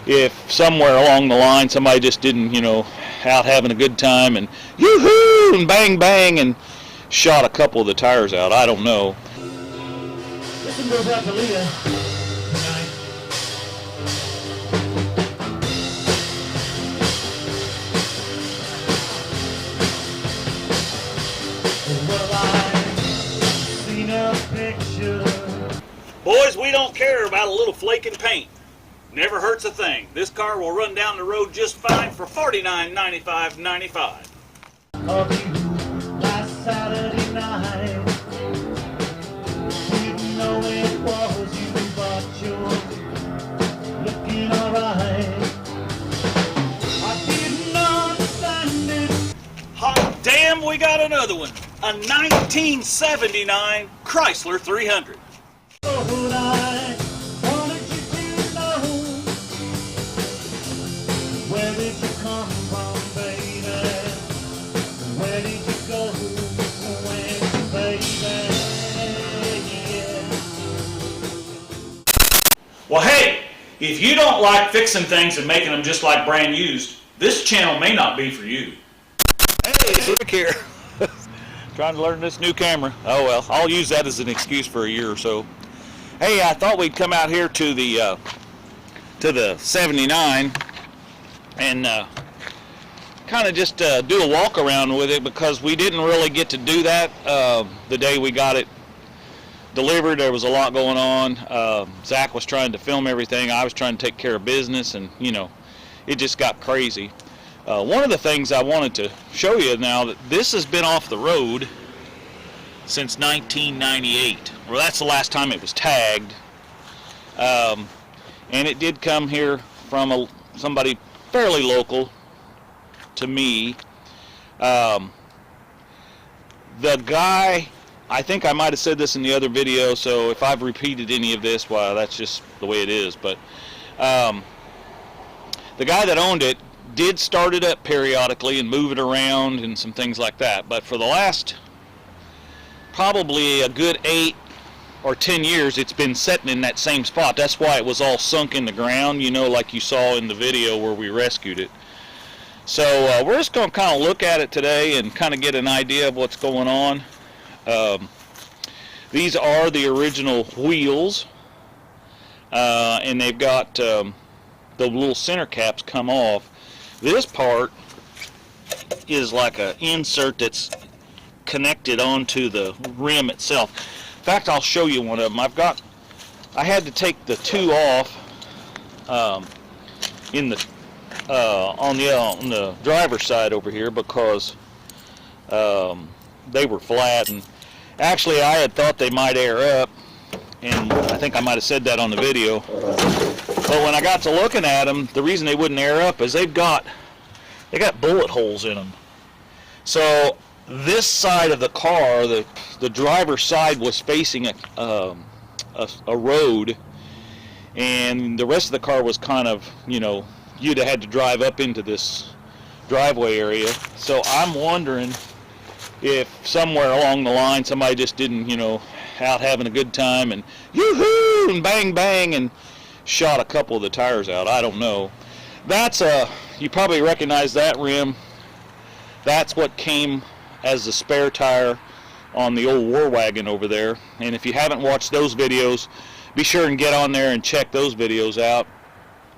if somewhere along the line somebody just didn't, out having a good time and yoo-hoo and bang bang and shot a couple of the tires out. I don't know. This one goes out to Leah. Boys, we don't care about a little flaking paint. Never hurts a thing. This car will run down the road just fine for $49.95.95. Of you last Saturday night, didn't know it was you, but you're looking alright. I didn't understand it. Hot damn, we got another one. A 1979 Chrysler 300. Oh, I wanted you to know, where did you come from, baby? Where did you go when, baby? Yeah. Well, hey, if you don't like fixing things and making them just like brand used, this channel may not be for you. Hey, it's Rick here. Trying to learn this new camera. Oh well, I'll use that as an excuse for a year or so. Hey, I thought we'd come out here to the 79 and kind of just do a walk around with it, because we didn't really get to do that the day we got it delivered. There was a lot going on. Zach was trying to film everything. I was trying to take care of business, and it just got crazy. One of the things I wanted to show you now, that this has been off the road since 1998. Well, that's the last time it was tagged. And it did come here from somebody fairly local to me. The guy, I think I might have said this in the other video, so if I've repeated any of this, well, that's just the way it is. But the guy that owned it did start it up periodically and move it around and some things like that. But for the last probably a good 8 or 10 years, it's been sitting in that same spot. That's why it was all sunk in the ground, like you saw in the video where we rescued it. So we're just going to kind of look at it today and kind of get an idea of what's going on. These are the original wheels, and they've got the little center caps come off. This part is like an insert that's connected onto the rim itself. In fact, I'll show you one of them. I had to take the two off in the on the driver's side over here, because they were flat, and actually I had thought they might air up, and I think I might have said that on the video. But when I got to looking at them, the reason they wouldn't air up is they got bullet holes in them. So this side of the car, the driver's side, was facing a road, and the rest of the car was kind of, you'd have had to drive up into this driveway area. So I'm wondering if somewhere along the line somebody just didn't, out having a good time and yoo-hoo and bang bang and shot a couple of the tires out. I don't know. That's you probably recognize that rim. That's what came as the spare tire on the old war wagon over there. And if you haven't watched those videos, be sure and get on there and check those videos out.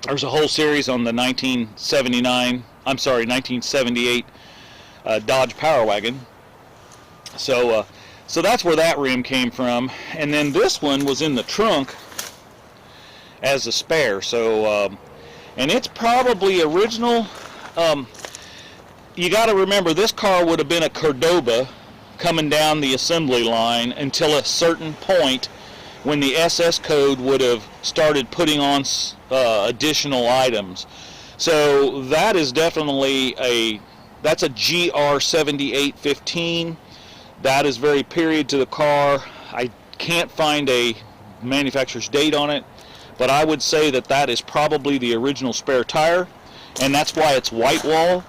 There's a whole series on the 1978 Dodge Power Wagon. So that's where that rim came from. And then this one was in the trunk as a spare. So and it's probably original. You got to remember, this car would have been a Cordoba coming down the assembly line until a certain point when the SS code would have started putting on additional items. So that is definitely that's a GR 7815. That is very period to the car. I can't find a manufacturer's date on it, but I would say that is probably the original spare tire, and that's why it's white wall,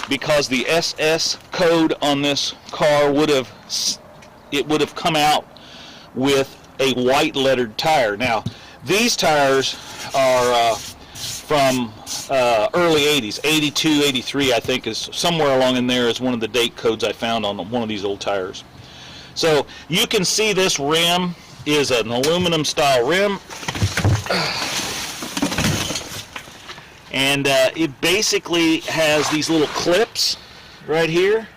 because the SS code on this car would have come out with a white lettered tire. Now these tires are from early 80s, 82, 83, I think, is somewhere along in there is one of the date codes I found on one of these old tires. So you can see this rim is an aluminum style rim, and it basically has these little clips right here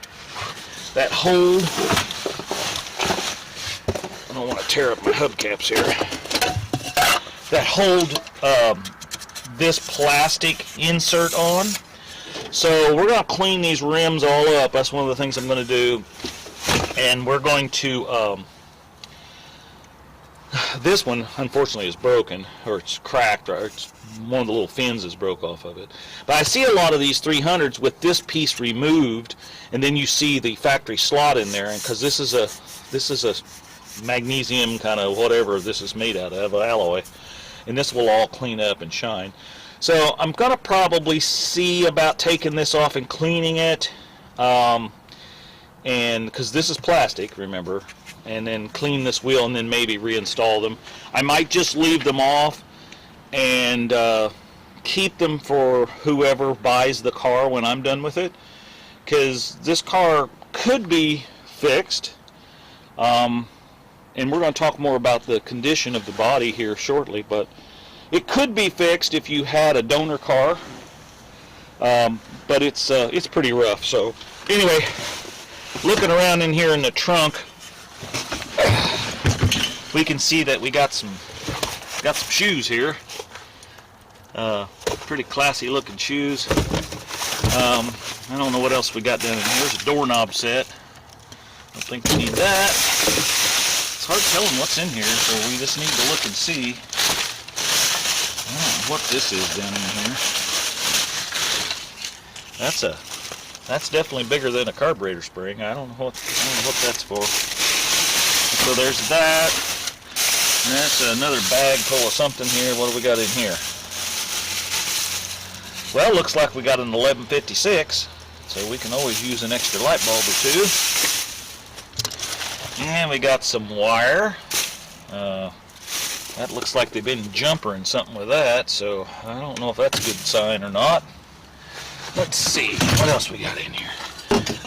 that hold. I don't want to tear up my hub caps here. That hold this plastic insert on. So we're going to clean these rims all up. That's one of the things I'm going to do. And we're going to, this one unfortunately is broken, or it's cracked, or it's, one of the little fins is broke off of it. But I see a lot of these 300s with this piece removed, and then you see the factory slot in there, and because this is a magnesium kind of whatever this is made out of, alloy, and this will all clean up and shine. So I'm going to probably see about taking this off and cleaning it, and because this is plastic, remember, and then clean this wheel and then maybe reinstall them. I might just leave them off and keep them for whoever buys the car when I'm done with it, because this car could be fixed, and we're going to talk more about the condition of the body here shortly, but it could be fixed if you had a donor car, but it's pretty rough. So anyway, looking around in here in the trunk, we can see that we got some shoes here. Pretty classy looking shoes. I don't know what else we got down in here. There's a doorknob set. Don't think we need that. It's hard telling what's in here, so we just need to look and see. I don't know what this is down in here. That's definitely bigger than a carburetor spring. I don't know what that's for. So there's that. And that's another bag full of something here. What do we got in here? Well, looks like we got an 1156, so we can always use an extra light bulb or two. And we got some wire. That looks like they've been jumpering something with that, so I don't know if that's a good sign or not. Let's see, what else we got in here?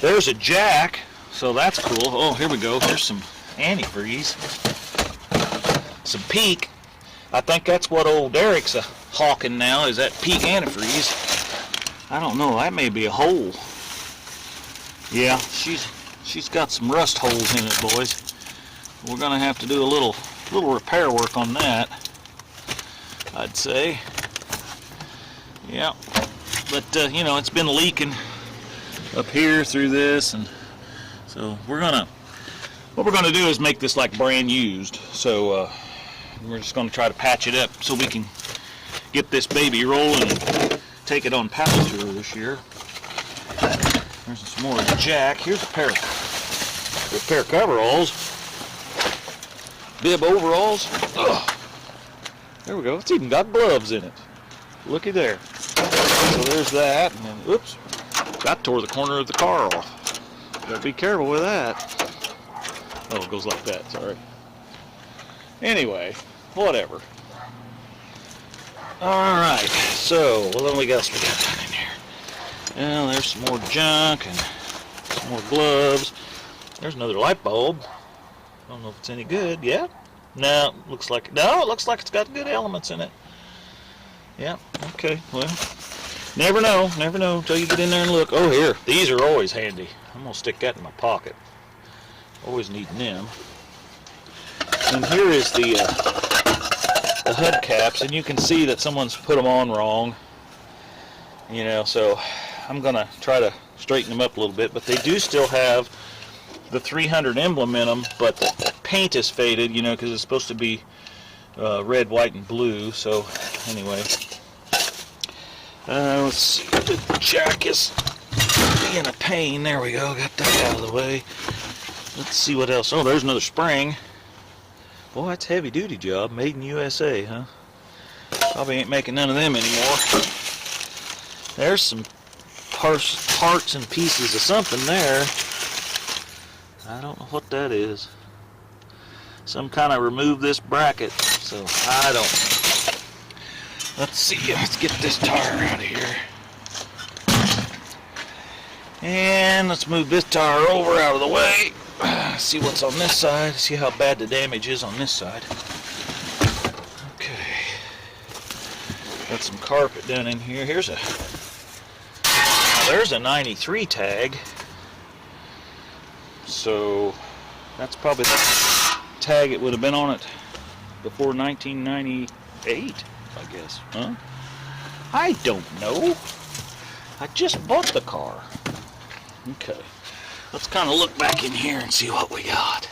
There's a jack, so that's cool. Oh, here we go. Here's some antifreeze. Some Peak. I think that's what old Eric's hawking now, is that Peak antifreeze. I don't know, that may be a hole. Yeah, she's got some rust holes in it, boys. We're gonna have to do a little repair work on that, I'd say. Yeah, but you know, it's been leaking up here through this, and so what we're gonna do is make this like brand used. So we're just gonna try to patch it up so we can get this baby rolling and take it on power tour this year. There's some more of the jack. Here's a pair of coveralls. Bib overalls. Ugh. There we go. It's even got gloves in it. Looky there. So there's that. And then, oops, that tore the corner of the car off. Gotta be careful with that. Oh, it goes like that. Sorry. Anyway, whatever. All right. So, well, then we got down in here. Well, there's some more junk and some more gloves. There's another light bulb. I don't know if it's any good. Yeah? No, it looks like it's got good elements in it. Yeah, okay, well, never know until you get in there and look. Oh, here, these are always handy. I'm gonna stick that in my pocket. Always needing them. And here is the Hud Caps, and you can see that someone's put them on wrong. You know, so I'm gonna try to straighten them up a little bit, but they do still have the 300 emblem in them, but the paint is faded, you know, because it's supposed to be red, white, and blue. So anyway, let's see. The jack is being a pain. There we go. Got that out of the way. Let's see what else. Oh, there's another spring. Boy, that's a heavy-duty job. Made in USA, huh? Probably ain't making none of them anymore. There's some parts and pieces of something there. I don't know what that is. Some kind of remove this bracket, so I don't know. Let's see, let's get this tire out of here. And let's move this tire over out of the way. See what's on this side, see how bad the damage is on this side. Okay. Got some carpet down in here. Here's a, now there's a 93 tag. So that's probably the tag it would have been on it before 1998, I guess. Huh? I don't know. I just bought the car. Okay. Let's kind of look back in here and see what we got.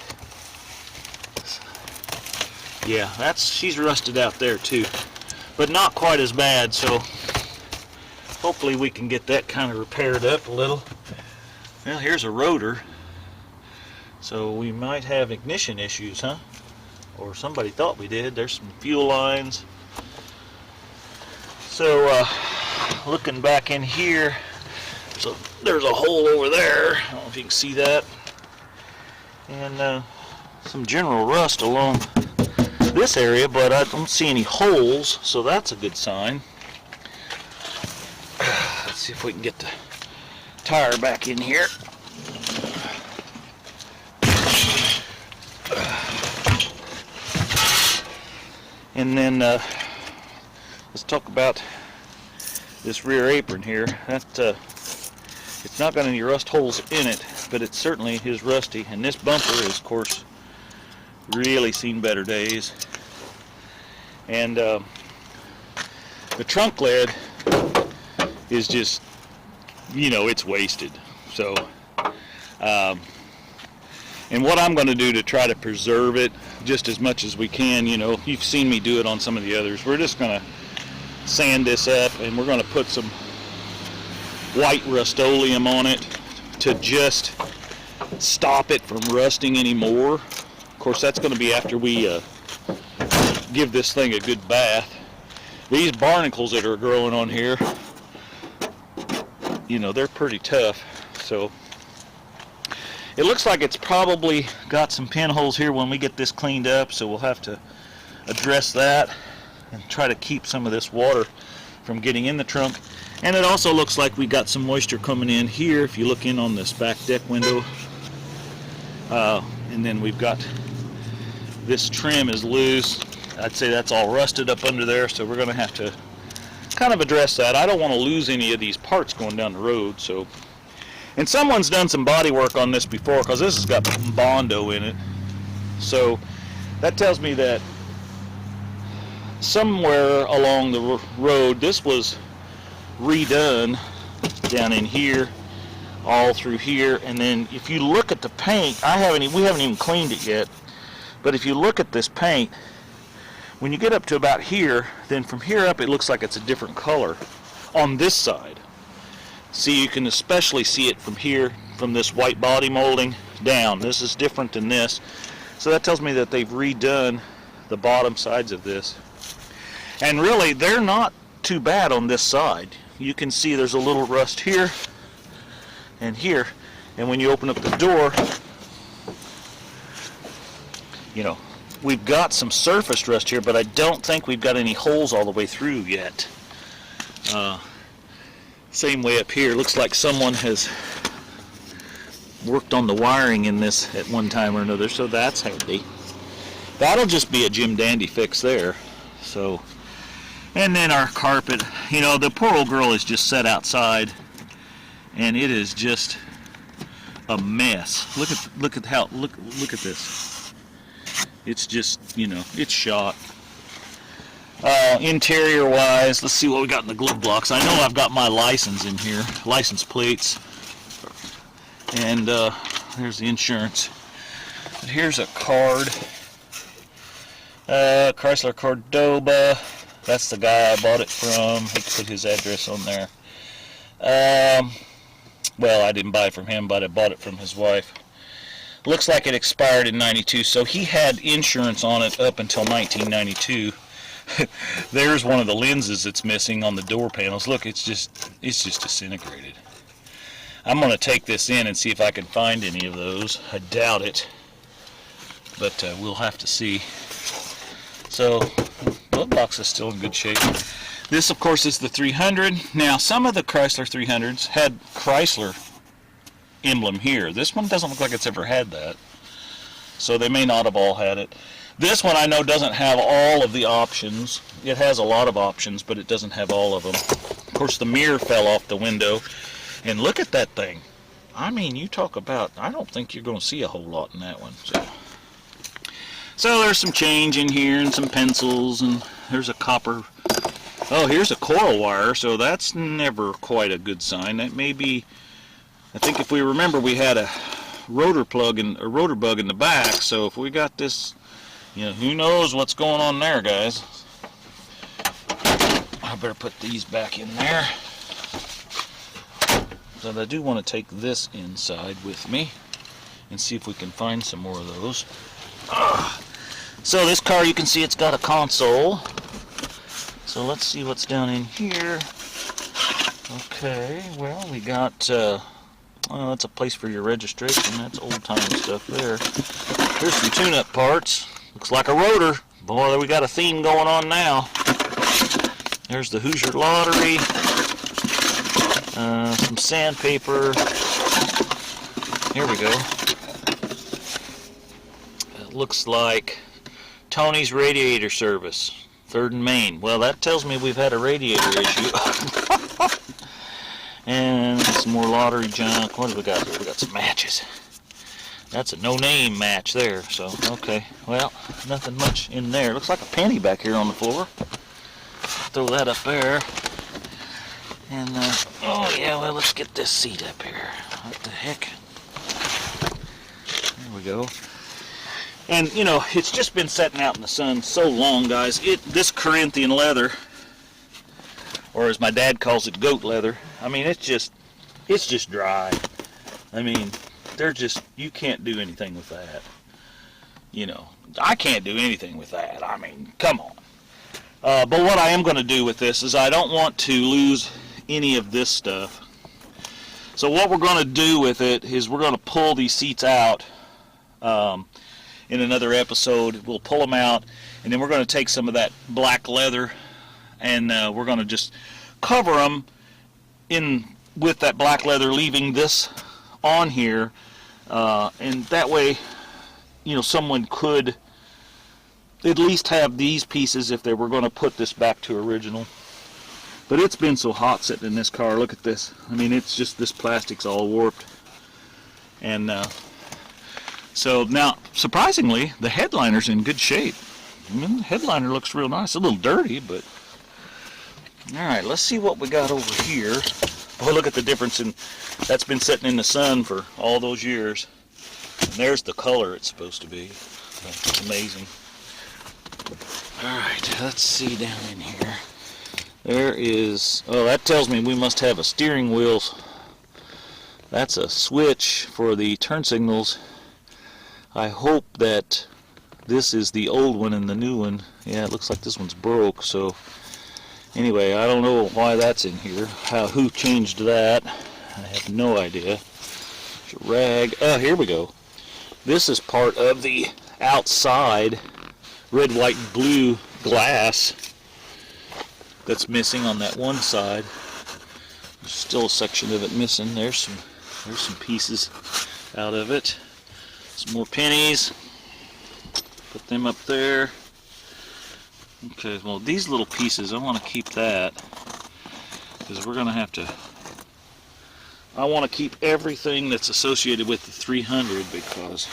Yeah, she's rusted out there too, but not quite as bad, so hopefully we can get that kind of repaired up a little. Well, here's a rotor, so we might have ignition issues, huh? Or somebody thought we did. There's some fuel lines. So looking back in here, so there's a hole over there. I don't know if you can see that. And some general rust along this area, but I don't see any holes, so that's a good sign. Let's see if we can get the tire back in here. And then let's talk about this rear apron here. That it's not got any rust holes in it, but it certainly is rusty. And this bumper is, of course, really seen better days. And the trunk lid is just, you know, it's wasted. So, and what I'm going to do to try to preserve it just as much as we can, you know, you've seen me do it on some of the others. We're just going to sand this up, and we're going to put some white Rust-Oleum on it to just stop it from rusting anymore. Of course, that's going to be after we give this thing a good bath. These barnacles that are growing on here, you know, they're pretty tough. So it looks like it's probably got some pinholes here when we get this cleaned up, so we'll have to address that and try to keep some of this water from getting in the trunk. And it also looks like we got some moisture coming in here if you look in on this back deck window. And then we've got this trim is loose. I'd say that's all rusted up under there, so we're going to have to kind of address that. I don't want to lose any of these parts going down the road. So, and someone's done some body work on this before, because this has got Bondo in it. So that tells me that somewhere along the road this was redone down in here, all through here. And then if you look at the paint, we haven't even cleaned it yet, but if you look at this paint, when you get up to about here, then from here up it looks like it's a different color on this side. See, you can especially see it from here, from this white body molding down. This is different than this, so that tells me that they've redone the bottom sides of this. And really, they're not too bad on this side. You can see there's a little rust here and here, and when you open up the door, you know, we've got some surface rust here, but I don't think we've got any holes all the way through yet. Same way up here. Looks like someone has worked on the wiring in this at one time or another, so that's handy. That'll just be a Jim Dandy fix there. So, and then our carpet, you know, the poor old girl is just set outside, and it is just a mess. Look at this. It's just, you know, it's shot. Interior wise, let's see what we got in the glove box. I know I've got my license in here, license plates, and there's the insurance. But here's a card, Chrysler Cordoba. That's the guy I bought it from. He put his address on there. Well, I didn't buy it from him, but I bought it from his wife. Looks like it expired in '92, so he had insurance on it up until 1992. There's one of the lenses that's missing on the door panels. Look, it's just disintegrated. I'm going to take this in and see if I can find any of those. I doubt it, but we'll have to see. So glove box is still in good shape. This, of course, is the 300. Now, some of the Chrysler 300s had Chrysler emblem here. This one doesn't look like it's ever had that. So they may not have all had it. This one I know doesn't have all of the options. It has a lot of options, but it doesn't have all of them. Of course, the mirror fell off the window. And look at that thing. I mean, you talk about, I don't think you're going to see a whole lot in that one. So there's some change in here and some pencils, and there's a copper. Oh, here's a coil wire, so that's never quite a good sign. That may be, I think if we remember, we had a rotor plug and a rotor bug in the back, so if we got this, you know, who knows what's going on there, guys. I better put these back in there. But I do want to take this inside with me and see if we can find some more of those. So this car, you can see it's got a console. So let's see what's down in here. Okay, well, we got, well, that's a place for your registration. That's old-time stuff there. Here's some tune-up parts. Looks like a rotor. Boy, we got a theme going on now. There's the Hoosier Lottery. Some sandpaper. Here we go. It looks like Tony's Radiator Service, 3rd and Main. Well, that tells me we've had a radiator issue. And some more lottery junk. What do we got here? We got some matches. That's a no-name match there. So, okay. Well, nothing much in there. Looks like a penny back here on the floor. Throw that up there. And, oh yeah, well, let's get this seat up here. What the heck? There we go. And, you know, it's just been sitting out in the sun so long, guys. This Corinthian leather, or as my dad calls it, goat leather, I mean, it's just dry. I mean, you can't do anything with that. You know, I can't do anything with that. I mean, come on. But what I am going to do with this is I don't want to lose any of this stuff. So what we're going to do with it is we're going to pull these seats out in another episode. We'll pull them out, and then we're going to take some of that black leather, and we're going to just cover them in with that black leather, leaving this on here, and that way, you know, someone could at least have these pieces if they were going to put this back to original. But it's been so hot sitting in this car. Look at this. I mean, it's just, this plastic's all warped. And so now, surprisingly, the headliner's in good shape. I mean, the headliner looks real nice. A little dirty, but... Alright, let's see what we got over here. Oh, look at the difference in... That's been sitting in the sun for all those years. And there's the color it's supposed to be. It's amazing. Alright, let's see down in here. There is, oh, that tells me we must have a steering wheel. That's a switch for the turn signals. I hope that this is the old one and the new one. Yeah, it looks like this one's broke. So anyway, I don't know why that's in here. Who changed that? I have no idea. There's a rag. Oh, here we go. This is part of the outside red, white, and blue glass that's missing on that one side. There's still a section of it missing. There's some pieces out of it. Some more pennies. Put them up there. Okay, well, these little pieces, I want to keep that because we're going to have to, I want to keep everything that's associated with the 300 because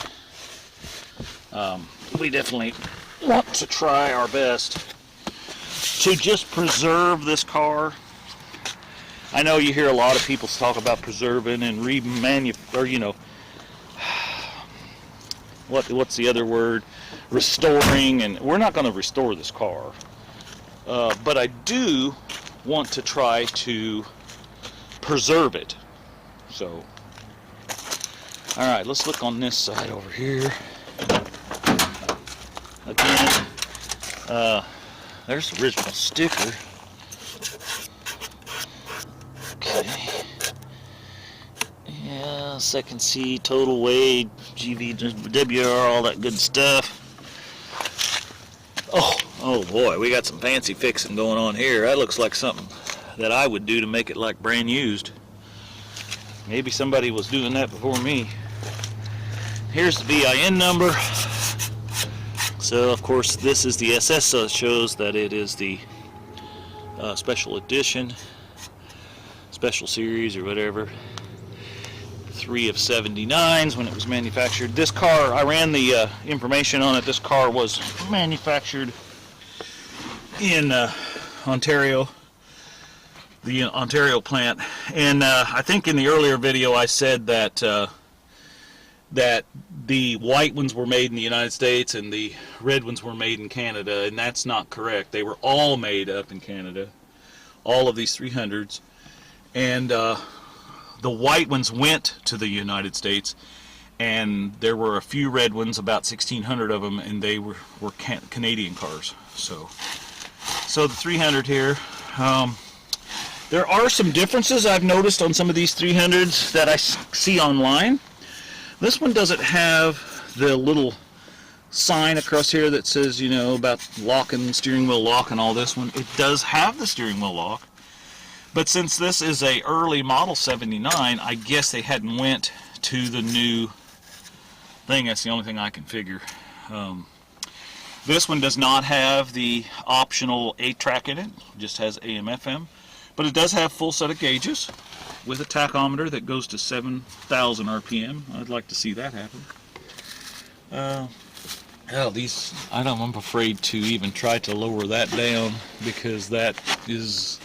we definitely want to try our best to just preserve this car. I know you hear a lot of people talk about preserving and or you know, what's the other word? Restoring, and we're not going to restore this car. But I do want to try to preserve it. So, all right, let's look on this side over here. Again, there's the original sticker. Okay. Yeah, second C, total weight, GVWR, all that good stuff. Oh, Oh boy, we got some fancy fixing going on here. That looks like something that I would do to make it like brand used. Maybe somebody was doing that before me. Here's the VIN number. So of course this is the SS, so it shows that it is the special edition, special series or whatever. 3 of 79s when it was manufactured. This car, I ran the information on it. This car was manufactured in Ontario, the Ontario plant. And I think in the earlier video I said that that the white ones were made in the United States and the red ones were made in Canada, and that's not correct. They were all made up in Canada, all of these 300s, and the white ones went to the United States, and there were a few red ones, about 1,600 of them, and they were Canadian cars. So the 300 here, there are some differences I've noticed on some of these 300s that I see online. This one doesn't have the little sign across here that says, you know, about locking, steering wheel lock and all this one. It does have the steering wheel lock. But since this is a early model 79, I guess they hadn't went to the new thing. That's the only thing I can figure. This one does not have the optional 8-track in it. It just has AM/FM. But it does have full set of gauges with a tachometer that goes to 7,000 RPM. I'd like to see that happen. These, I'm afraid to even try to lower that down, because that is...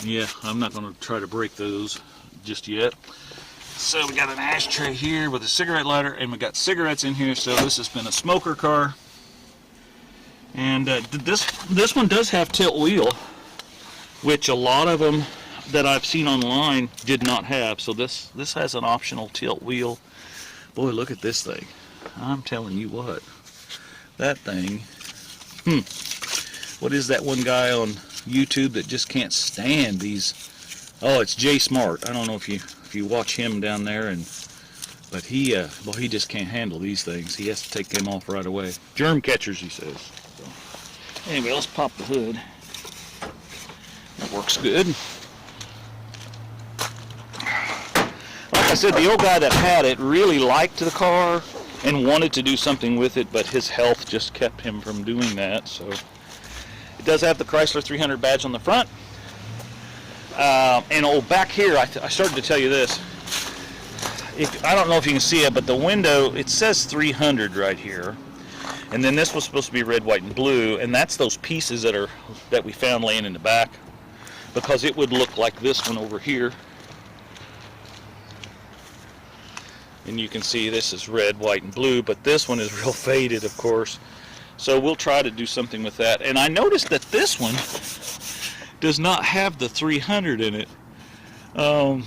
yeah, I'm not going to try to break those just yet. So we got an ashtray here with a cigarette lighter, and we got cigarettes in here. So this has been a smoker car. And this one does have tilt wheel, which a lot of them that I've seen online did not have. So this has an optional tilt wheel. Boy, look at this thing. I'm telling you what, that thing. What is that one guy on YouTube that just can't stand these? Oh, it's Jay Smart. I don't know if you watch him down there, but he just can't handle these things. He has to take them off right away. Germ catchers, he says. So, anyway, let's pop the hood. That works good. Like I said, the old guy that had it really liked the car and wanted to do something with it, but his health just kept him from doing that. So it does have the Chrysler 300 badge on the front. And back here, I started to tell you this. I don't know if you can see it, but the window, it says 300 right here. And then this was supposed to be red, white, and blue, and that's those pieces that we found laying in the back, because it would look like this one over here. And you can see this is red, white, and blue, but this one is real faded, of course. So we'll try to do something with that. And I noticed that this one does not have the 300 in it. And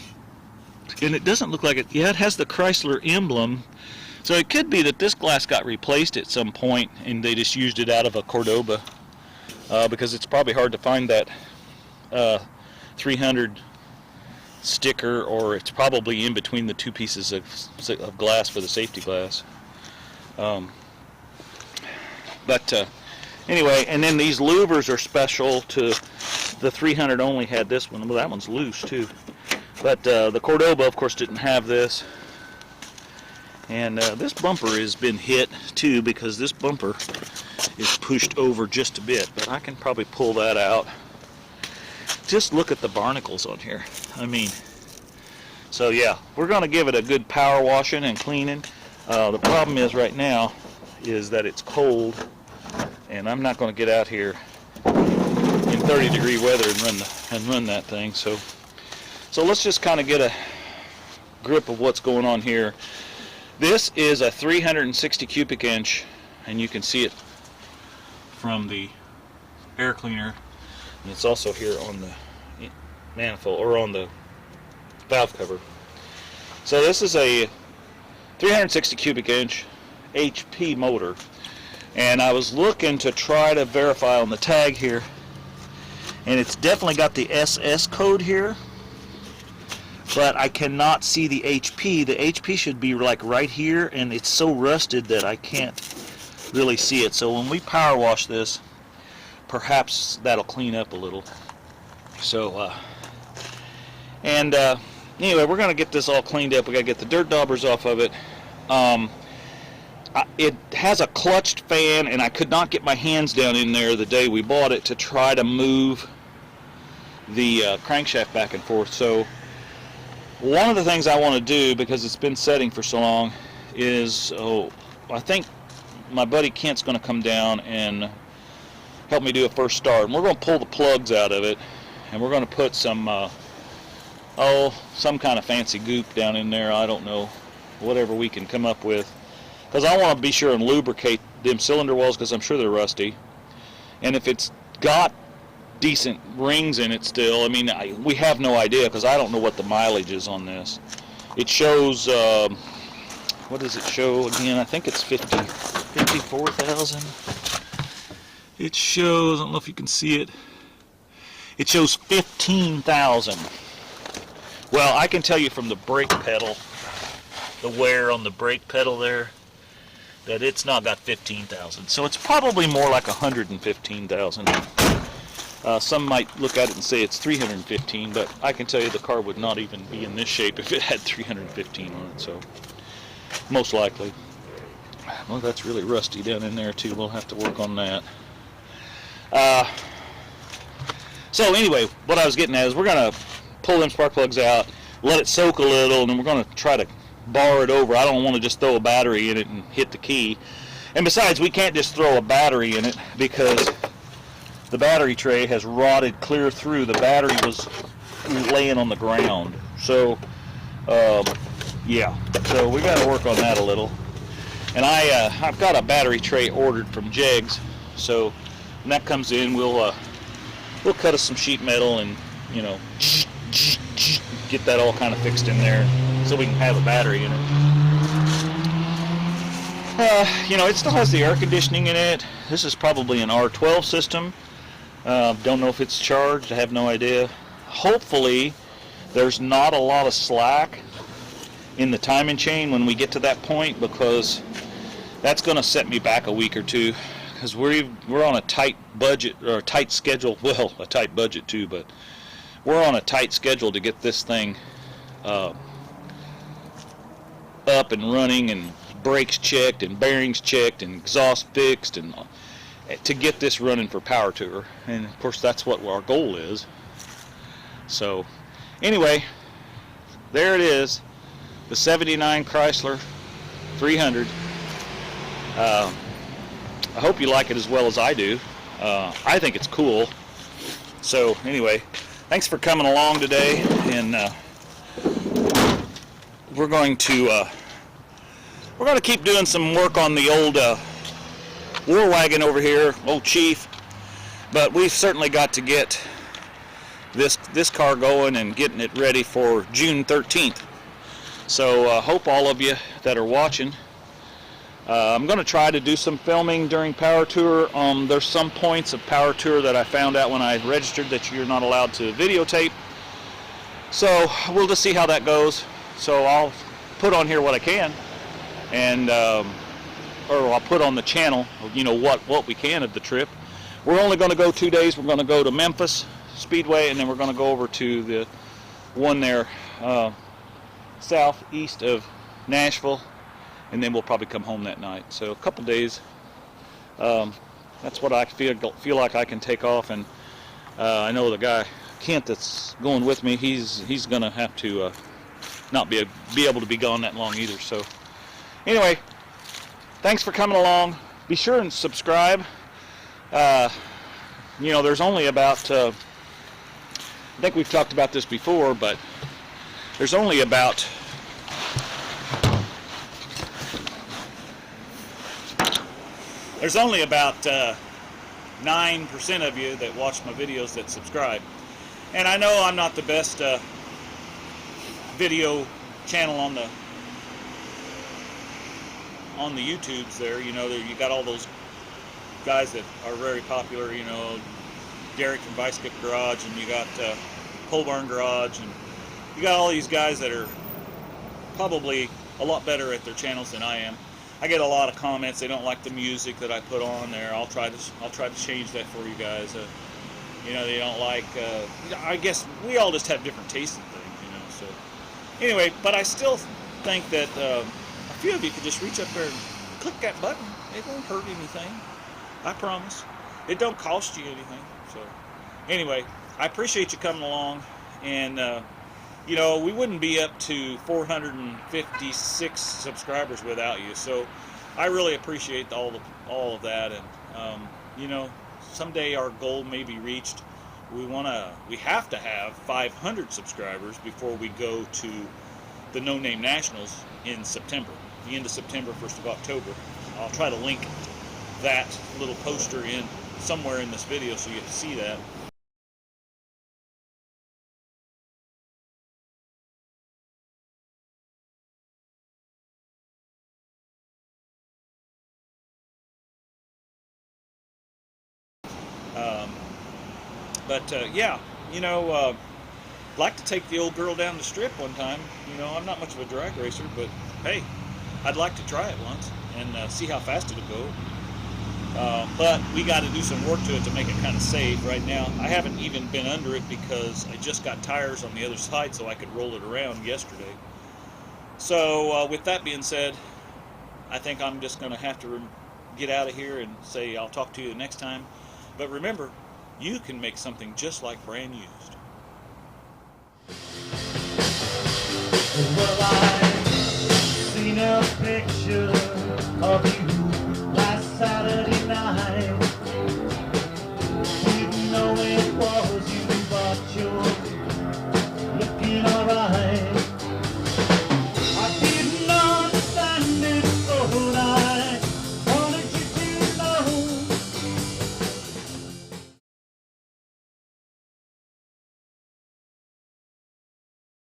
it doesn't look like it. Yeah, it has the Chrysler emblem. So it could be that this glass got replaced at some point and they just used it out of a Cordoba. Because it's probably hard to find that 300 sticker, or it's probably in between the two pieces of glass for the safety glass. Anyway, and then these louvers are special to the 300. Only had this one. Well, that one's loose too. But the Cordoba, of course, didn't have this. And this bumper has been hit too, because this bumper is pushed over just a bit. But I can probably pull that out. Just look at the barnacles on here. I mean, so yeah, we're going to give it a good power washing and cleaning. The problem is right now is that it's cold, and I'm not going to get out here in 30-degree weather and run that thing. So let's just kind of get a grip of what's going on here. This is a 360 cubic inch, and you can see it from the air cleaner. And it's also here on the manifold, or on the valve cover. So this is a 360 cubic inch HP motor, and I was looking to try to verify on the tag here, and it's definitely got the SS code here, but I cannot see the HP. The HP should be like right here, and it's so rusted that I can't really see it. So when we power wash this, perhaps that'll clean up a little. So, anyway, we're going to get this all cleaned up. We got to get the dirt daubers off of it. It has a clutched fan, and I could not get my hands down in there the day we bought it to try to move the crankshaft back and forth. So one of the things I want to do, because it's been setting for so long, is I think my buddy Kent's going to come down and help me do a first start. And we're going to pull the plugs out of it, and we're going to put some some kind of fancy goop down in there. I don't know, whatever we can come up with, because I want to be sure and lubricate them cylinder walls, because I'm sure they're rusty. And if it's got decent rings in it still, I mean, we have no idea, because I don't know what the mileage is on this. It shows, what does it show again? I think it's 54,000. It shows, I don't know if you can see it, it shows 15,000. Well, I can tell you from the brake pedal, the wear on the brake pedal there, that it's not got 15,000. So it's probably more like 115,000. Some might look at it and say it's 315, but I can tell you the car would not even be in this shape if it had 315 on it, so most likely. Well, that's really rusty down in there too. We'll have to work on that. So anyway, what I was getting at is we're going to pull them spark plugs out, let it soak a little, and then we're going to try to bar it over. I don't want to just throw a battery in it and hit the key. And besides, we can't just throw a battery in it, because the battery tray has rotted clear through. The battery was laying on the ground. So, yeah. So we got to work on that a little. And I've got a battery tray ordered from Jegs. So when that comes in, we'll cut us some sheet metal and, you know, get that all kind of fixed in there so we can have a battery in it. You know, it still has the air conditioning in it. This is probably an R12 system. Don't know if it's charged. I have no idea. Hopefully there's not a lot of slack in the timing chain when we get to that point, because that's going to set me back a week or two, because we're on a tight budget, or a tight schedule. Well, a tight budget too, but we're on a tight schedule to get this thing up and running, and brakes checked and bearings checked and exhaust fixed, and to get this running for Power Tour. And of course that's what our goal is. So anyway, there it is, the 79 Chrysler 300. I hope you like it as well as I do. I think it's cool. So anyway, thanks for coming along today, and we're going to keep doing some work on the old war wagon over here, old Chief. But we've certainly got to get this car going and getting it ready for June 13th. So hope all of you that are watching. I'm going to try to do some filming during Power Tour. There's some points of Power Tour that I found out when I registered that you're not allowed to videotape. So we'll just see how that goes. So I'll put on here what I can, and or I'll put on the channel, you know, what we can of the trip. We're only going to go 2 days. We're going to go to Memphis Speedway, and then we're going to go over to the one there southeast of Nashville, and then we'll probably come home that night. So a couple days. That's what I feel like I can take off, and I know the guy Kent that's going with me. He's going to have to not be able to be gone that long either. So anyway, thanks for coming along. Be sure and subscribe. You know, there's only about I think we've talked about this before, but there's only about 9% of you that watch my videos that subscribe. And I know I'm not the best video channel on the YouTubes there. You know, you got all those guys that are very popular, you know, Derek from Vice Grip Garage, and you got Pole Barn Garage, and you got all these guys that are probably a lot better at their channels than I am. I get a lot of comments. They don't like the music that I put on there. I'll try to change that for you guys. You know, they don't like. I guess we all just have different tastes in things, you know. So anyway, but I still think that a few of you could just reach up there and click that button. It won't hurt anything. I promise. It don't cost you anything. So anyway, I appreciate you coming along, and you know, we wouldn't be up to 456 subscribers without you. So I really appreciate all of that, and you know, someday our goal may be reached. We have to have 500 subscribers before we go to the No Name Nationals in September, the end of September, 1st of October. I'll try to link that little poster in somewhere in this video so you can see that. Yeah, you know, I'd like to take the old girl down the strip one time. You know, I'm not much of a drag racer, but hey, I'd like to try it once and see how fast it'll go. But we got to do some work to it to make it kind of safe. Right now, I haven't even been under it because I just got tires on the other side so I could roll it around yesterday. So with that being said, I think I'm just going to have to get out of here and say I'll talk to you next time. But remember, you can make something just like brand used. Well, I seen a picture of you last Saturday night. Didn't know it was you, but you're